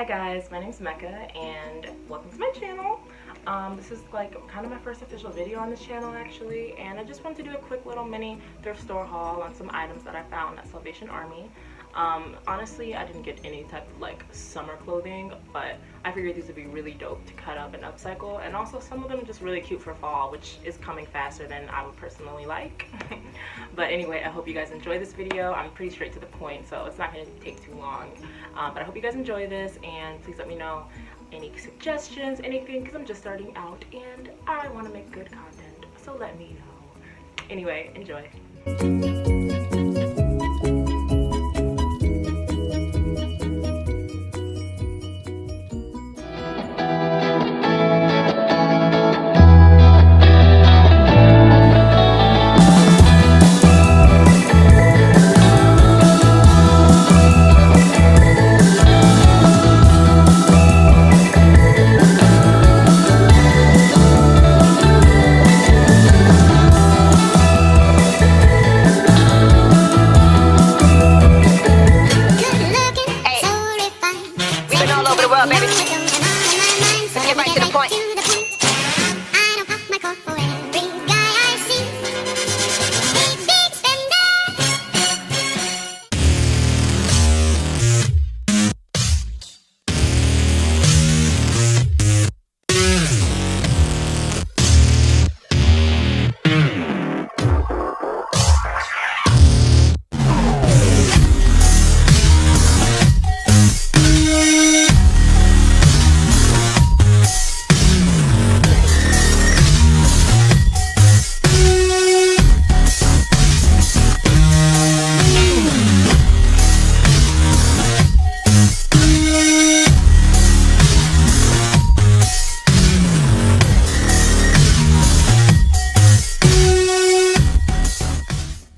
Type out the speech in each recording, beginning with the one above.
guys, my name's Meccah and welcome to my channel. This is like kind of my first official video on this channel actually, and I just wanted to do a quick little mini thrift store haul on some items that I found at Salvation Army. Honestly, I didn't get any type of like summer clothing, but I figured these would be really dope to cut up and upcycle, and also some of them just really cute for fall, which is coming faster than I would personally like. But anyway, I hope you guys enjoy this video. I'm pretty straight to the point, so it's not going to take too long. But I hope you guys enjoy this, and please let me know any suggestions, anything, because I'm just starting out and I want to make good content, so let me know. Anyway, enjoy.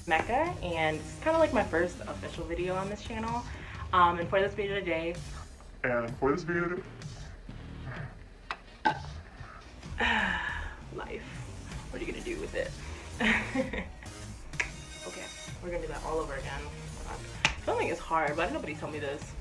Meccah, and it's kind of like my first official video on this channel. And for this video today, life, what are you gonna do with it? Okay, we're gonna do that all over again. Filming is hard, but nobody told me this.